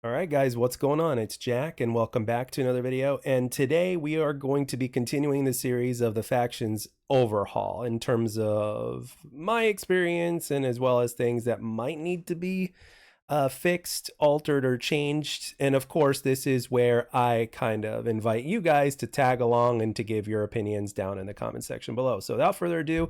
All right, guys, what's going on? It's Jack, and welcome back to another video. And today we are going to be continuing the series of the factions Overhaul in terms of my experience and as well as things that might need to be fixed, altered, or changed. And of course, this is where I kind of invite you guys to tag along and to give your opinions down in the comment section below. So without further ado,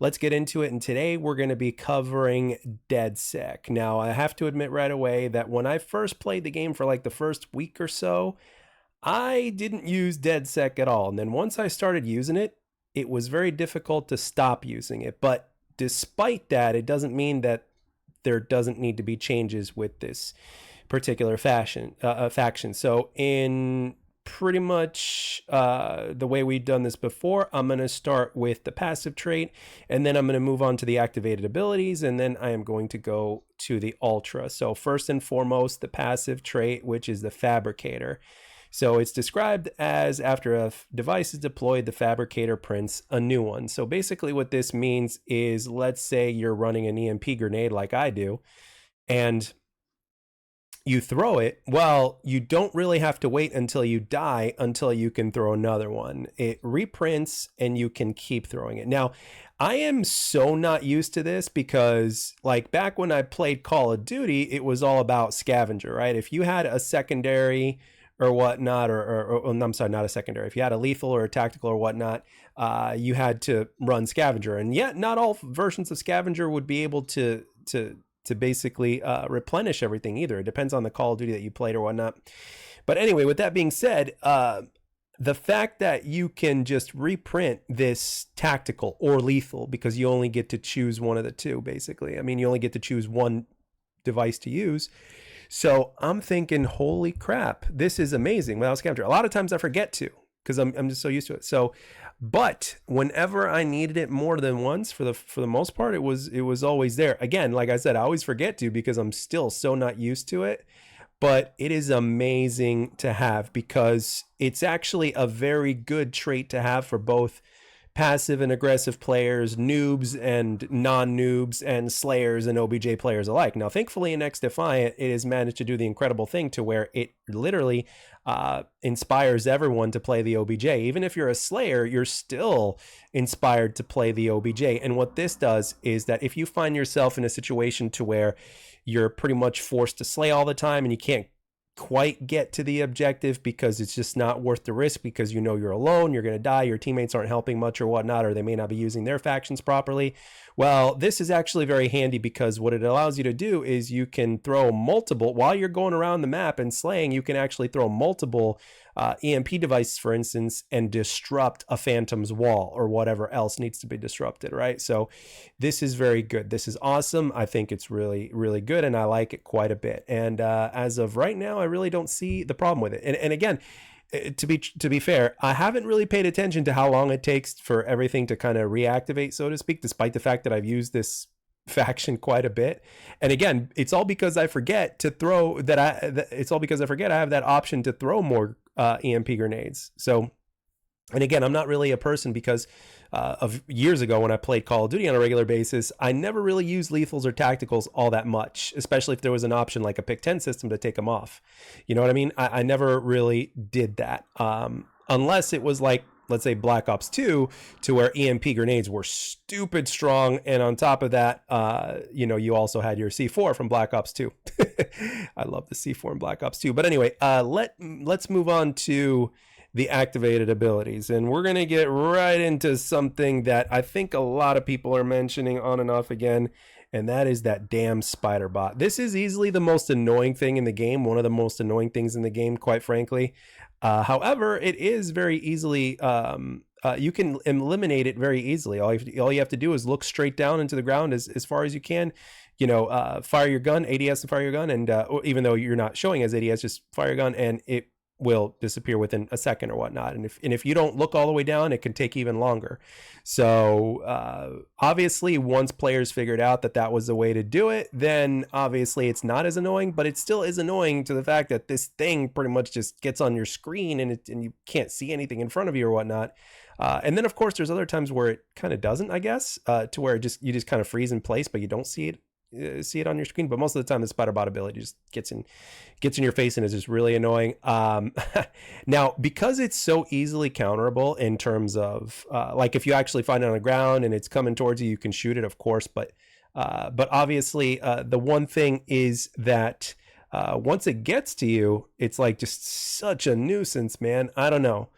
let's get into it. And today we're going to be covering Dedsec. Now, I have to admit right away that when I first played the game for like the first week or so, I didn't use Dedsec at all. And then once I started using it, it was very difficult to stop using it. But despite that, it doesn't mean that there doesn't need to be changes with this particular faction. So in pretty much the way we've done this before, I'm going to start with the passive trait, and then I'm going to move on to the activated abilities, and then I am going to go to the ultra. So first and foremost, the passive trait, which is the Fabricator. So it's described as after a device is deployed, the Fabricator prints a new one. So basically what this means is, let's say you're running an EMP grenade like I do, and you throw it, well, you don't really have to wait until you die until you can throw another one. It reprints and you can keep throwing it. Now, I am so not used to this because like back when I played Call of Duty, it was all about scavenger, right? If you had a secondary or whatnot, or I'm sorry, not a secondary. If you had a lethal or a tactical or whatnot, you had to run scavenger. And yet not all versions of scavenger would be able to basically replenish everything either. It depends on the Call of Duty that you played or whatnot. But anyway, with that being said, the fact that you can just reprint this tactical or lethal, because you only get to choose one of the two, basically. I mean, you only get to choose one device to use. So I'm thinking, holy crap, this is amazing without scavenger. A lot of times I forget to, because I'm just so used to it. So, but whenever I needed it more than once, for the most part, it was always there. Again, like I said, I always forget to because I'm still so not used to it. But it is amazing to have because it's actually a very good trait to have for both passive and aggressive players, noobs and non-noobs, and slayers and OBJ players alike. Now, thankfully in XDefiant, it has managed to do the incredible thing to where it literally inspires everyone to play the OBJ. Even if you're a slayer, you're still inspired to play the OBJ. And what this does is that if you find yourself in a situation to where you're pretty much forced to slay all the time and you can't quite get to the objective because it's just not worth the risk, because you know you're alone, you're going to die, your teammates aren't helping much or whatnot, or they may not be using their factions properly. Well, this is actually very handy because what it allows you to do is you can throw multiple, while you're going around the map and slaying, you can actually throw multiple EMP devices, for instance, and disrupt a phantom's wall or whatever else needs to be disrupted, right? So this is very good. This is awesome. I think it's really, really good, and I like it quite a bit. And as of right now, I really don't see the problem with it. And again, to be fair, I haven't really paid attention to how long it takes for everything to kind of reactivate, so to speak, despite the fact that I've used this faction quite a bit. And again, it's all because I forget to throw that. It's all because I forget I have that option to throw more EMP grenades. So, and again, I'm not really a person because of years ago when I played Call of Duty on a regular basis, I never really used lethals or tacticals all that much, especially if there was an option like a pick 10 system to take them off. You know what I mean? I never really did that unless it was like, let's say Black Ops 2, to where EMP grenades were stupid strong. And on top of that, you know, you also had your C4 from Black Ops 2. I love the C4 in Black Ops 2. But anyway, let's move on to the activated abilities. And we're going to get right into something that I think a lot of people are mentioning on and off again, and that is that damn Spiderbot. This is easily the most annoying thing in the game, one of the most annoying things in the game, quite frankly. However, it is very easily, you can eliminate it very easily. All you have to do is look straight down into the ground as far as you can, you know, fire your gun, ADS and fire your gun, and even though you're not showing as ADS, just fire your gun and it will disappear within a second or whatnot. And if you don't look all the way down, it can take even longer. So obviously once players figured out that that was the way to do it, then obviously it's not as annoying, but it still is annoying to the fact that this thing pretty much just gets on your screen and you can't see anything in front of you or whatnot. And then of course there's other times where it kind of doesn't, I guess, to where you just kind of freeze in place, but you don't see it see it on your screen, but most of the time the Spiderbot ability just gets in your face and is just really annoying. Now, because it's so easily counterable in terms of like if you actually find it on the ground and it's coming towards you, you can shoot it, of course, but obviously the one thing is that once it gets to you, it's like just such a nuisance, man. I don't know.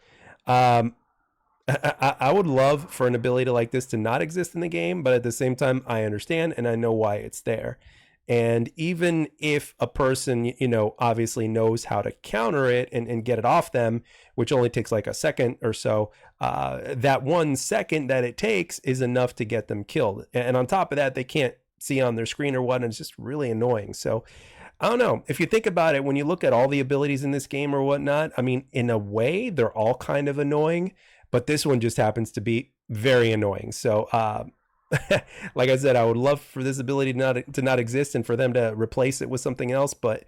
I would love for an ability like this to not exist in the game, but at the same time, I understand and I know why it's there. And even if a person, obviously knows how to counter it and get it off them, which only takes like a second or so, that 1 second that it takes is enough to get them killed. And on top of that, they can't see on their screen or what, and it's just really annoying. So I don't know. If you think about it, when you look at all the abilities in this game or whatnot, I mean, in a way, they're all kind of annoying, but this one just happens to be very annoying. So, like I said, I would love for this ability to not exist and for them to replace it with something else, but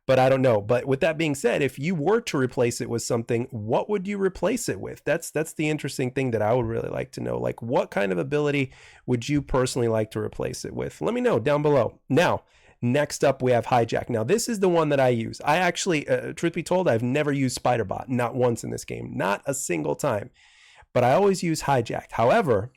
I don't know. But with that being said, if you were to replace it with something, what would you replace it with? That's the interesting thing that I would really like to know. Like, what kind of ability would you personally like to replace it with? Let me know down below. Now, next up, we have Hijack. Now, this is the one that I use. I actually, truth be told, I've never used Spiderbot, not once in this game, not a single time. But I always use Hijack. However,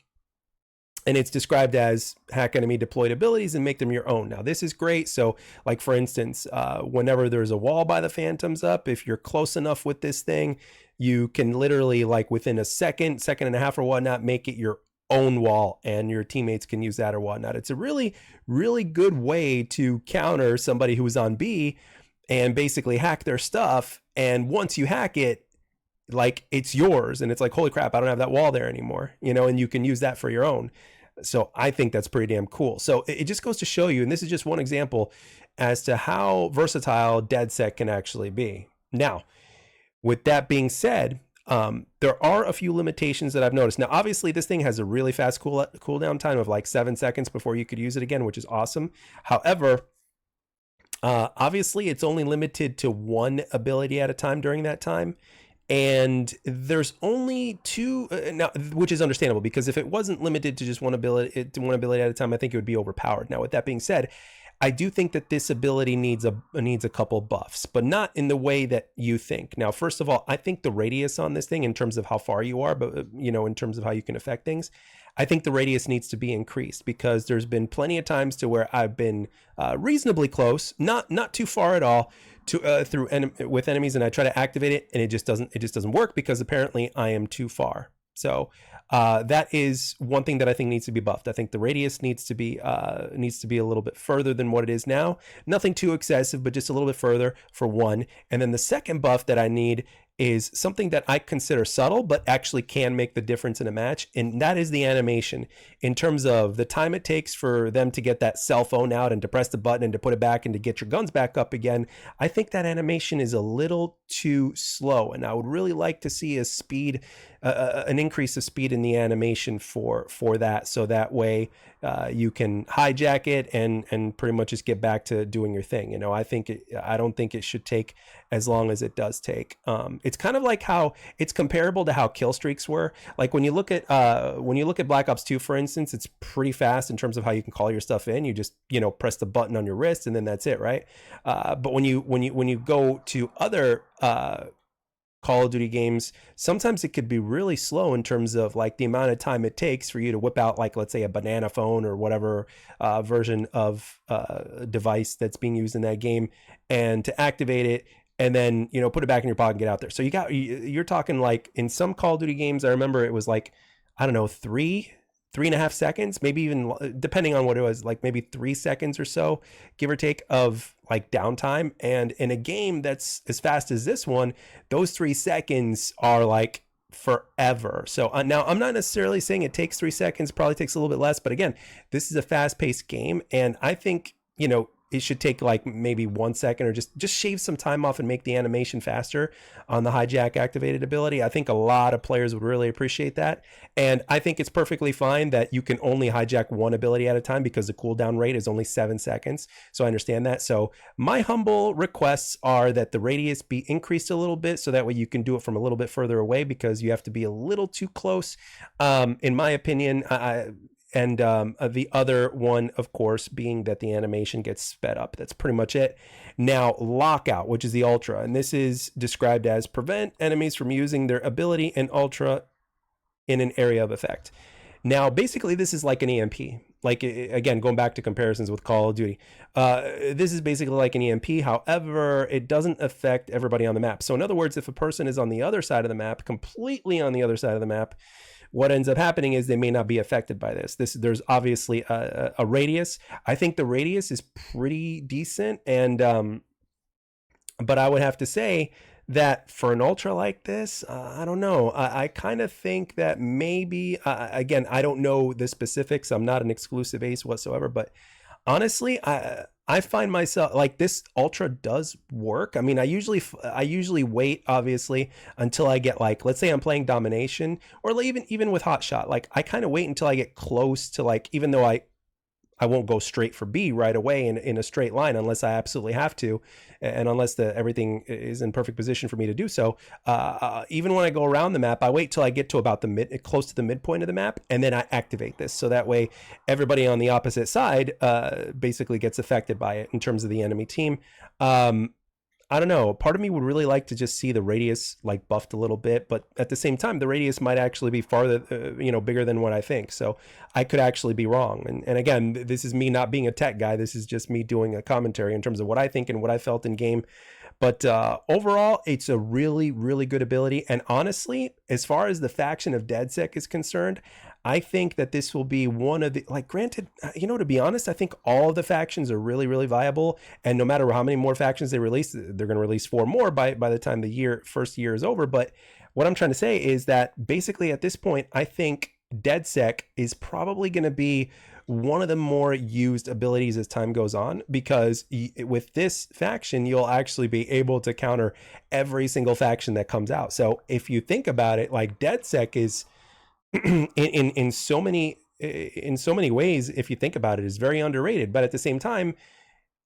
and it's described as hack enemy deployed abilities and make them your own. Now, this is great. So, like, for instance, whenever there's a wall by the Phantoms up, if you're close enough with this thing, you can literally, like, within a second and a half or whatnot, make it your own wall, and your teammates can use that or whatnot. It's a really, really good way to counter somebody who's on B and basically hack their stuff. And once you hack it, like, it's yours, and it's like, holy crap, I don't have that wall there anymore, and you can use that for your own. So I think that's pretty damn cool. So it just goes to show you, and this is just one example as to how versatile Dedsec can actually be. Now, with that being said, there are a few limitations that I've noticed. Now, obviously, this thing has a really fast cooldown time of like 7 seconds before you could use it again, which is awesome. However, obviously, it's only limited to one ability at a time during that time. And there's only two, now, which is understandable, because if it wasn't limited to just one ability at a time, I think it would be overpowered. Now, with that being said, I do think that this ability needs a couple buffs, but not in the way that you think. Now, first of all, I think the radius on this thing, in terms of how far you are, but in terms of how you can affect things, I think the radius needs to be increased, because there's been plenty of times to where I've been reasonably close, not too far at all, to with enemies, and I try to activate it, and it just doesn't work, because apparently I am too far. So that is one thing that I think needs to be buffed. I think the radius needs to be a little bit further than what it is now. Nothing too excessive, but just a little bit further, for one. And then the second buff that I need is something that I consider subtle, but actually can make the difference in a match. And that is the animation, in terms of the time it takes for them to get that cell phone out and to press the button and to put it back and to get your guns back up again. I think that animation is a little too slow, and I would really like to see a speed, an increase of speed in the animation for that, so that way you can hijack it and pretty much just get back to doing your thing. I don't think it should take as long as it does take. It's kind of like how it's comparable to how kill streaks were. Like when you look at Black Ops 2, for instance, it's pretty fast in terms of how you can call your stuff in. You just press the button on your wrist, and then that's it, right? But when you go to other Call of Duty games, sometimes it could be really slow in terms of like the amount of time it takes for you to whip out, like, let's say, a banana phone or whatever version of device that's being used in that game, and to activate it, and then put it back in your pocket and get out there. So you're talking, like, in some Call of Duty games, I remember it was like, I don't know, 3.5 seconds, maybe even, depending on what it was, like maybe 3 seconds or so, give or take, of like downtime. And in a game that's as fast as this one, those 3 seconds are like forever. So now I'm not necessarily saying it takes 3 seconds, probably takes a little bit less, but again, this is a fast-paced game, and I think it should take like maybe 1 second, or just shave some time off and make the animation faster on the Hijack activated ability. I think a lot of players would really appreciate that. And I think it's perfectly fine that you can only hijack one ability at a time, because the cooldown rate is only 7 seconds. So I understand that. So my humble requests are that the radius be increased a little bit, so that way you can do it from a little bit further away, because you have to be a little too close. In my opinion, the other one, of course, being that the animation gets sped up. That's pretty much it. Now, Lockout, which is the Ultra, and this is described as prevent enemies from using their ability in Ultra in an area of effect. Now, basically, this is like an EMP. Like, again, going back to comparisons with Call of Duty, this is basically like an EMP. However, it doesn't affect everybody on the map. So in other words, if a person is on the other side of the map, completely on the other side of the map, what ends up happening is they may not be affected by this. There's obviously a radius. I think the radius is pretty decent. And but I would have to say that for an Ultra like this, I don't know. I kind of think that maybe, again, I don't know the specifics. I'm not an exclusive ace whatsoever, but honestly, I find myself like this Ultra does work. I mean, I usually wait, obviously, until I get, like, let's say I'm playing domination, or even with hot shot, like I kind of wait until I get close to, like, even though I won't go straight for B right away in a straight line unless I absolutely have to, and unless everything is in perfect position for me to do so. Even when I go around the map, I wait till I get to about close to the midpoint of the map, and then I activate this. So that way everybody on the opposite side basically gets affected by it in terms of the enemy team. I don't know. Part of me would really like to just see the radius like buffed a little bit, but at the same time, the radius might actually be farther, bigger than what I think. So I could actually be wrong. And again, this is me not being a tech guy. This is just me doing a commentary in terms of what I think and what I felt in game. But overall, it's a really, really good ability. And honestly, as far as the faction of Dedsec is concerned, I think that this will be one of the, like, granted, to be honest, I think all of the factions are really, really viable. And no matter how many more factions they release, they're going to release 4 more by the time the first year is over. But what I'm trying to say is that basically at this point, I think Dedsec is probably going to be one of the more used abilities as time goes on, because with this faction, you'll actually be able to counter every single faction that comes out. So if you think about it, like, Dedsec is in so many ways, if you think about it, is very underrated. But at the same time,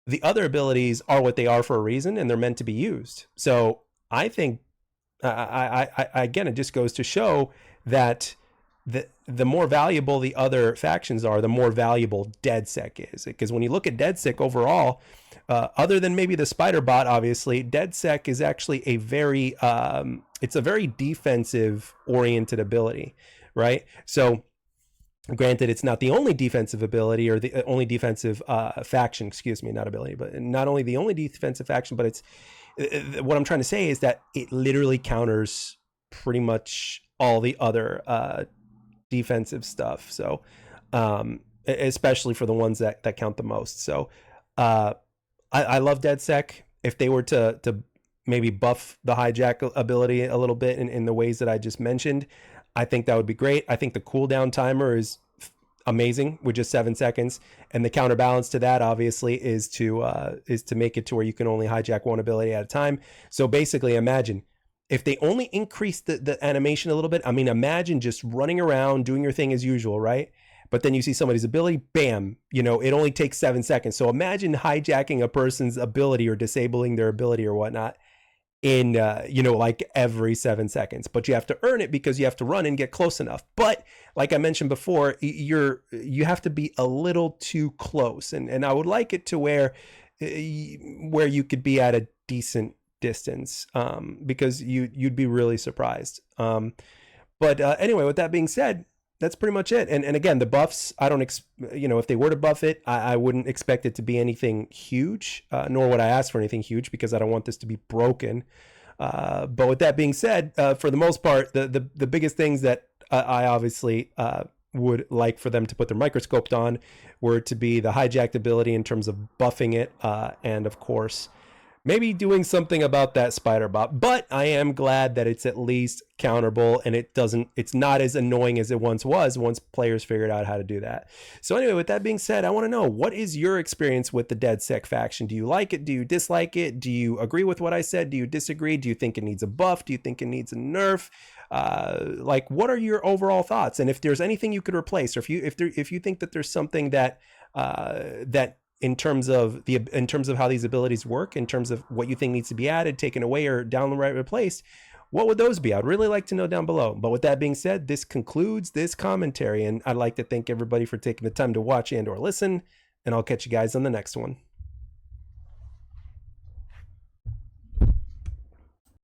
the other abilities are what they are for a reason, and they're meant to be used. So I think, again, it just goes to show that the more valuable the other factions are, the more valuable Dedsec is. Because when you look at Dedsec overall, other than maybe the Spiderbot, obviously, Dedsec is actually a very defensive oriented ability, right? So granted, it's not the only defensive ability, or the only defensive faction, excuse me, not ability, but not only the only defensive faction, but it's what I'm trying to say is that it literally counters pretty much all the other defensive stuff. So especially for the ones that count the most. So I love Dedsec. If they were to maybe buff the hijack ability a little bit in the ways that I just mentioned, I think that would be great. I think the cooldown timer is amazing with just 7 seconds, and the counterbalance to that obviously is to make it to where you can only hijack one ability at a time. So basically, imagine if they only increase the animation a little bit. I mean, imagine just running around doing your thing as usual, right? But then you see somebody's ability, bam, it only takes 7 seconds. So imagine hijacking a person's ability or disabling their ability or whatnot in like every 7 seconds. But you have to earn it because you have to run and get close enough. But like I mentioned before, you have to be a little too close, and I would like it to where you could be at a decent distance, because you'd be really surprised. But anyway, with that being said, that's pretty much it. And again, the buffs, I don't if they were to buff it, I wouldn't expect it to be anything huge, nor would I ask for anything huge, because I don't want this to be broken. But with that being said, for the most part, the biggest things that I obviously would like for them to put their microscoped on were to be the hijacked ability in terms of buffing it, and of course maybe doing something about that Spiderbot. But I am glad that it's at least counterable, and it's not as annoying as it once was once players figured out how to do that. So anyway, with that being said, I want to know, what is your experience with the Dedsec faction? Do you like it? Do you dislike it? Do you agree with what I said? Do you disagree? Do you think it needs a buff? Do you think it needs a nerf? Like, what are your overall thoughts? And if there's anything you could replace, or if you think that there's something that in terms of how these abilities work, in terms of what you think needs to be added, taken away, or down the right replaced, what would those be? I'd really like to know down below. But with that being said, this concludes this commentary, and I'd like to thank everybody for taking the time to watch and or listen, and I'll catch you guys on the next one.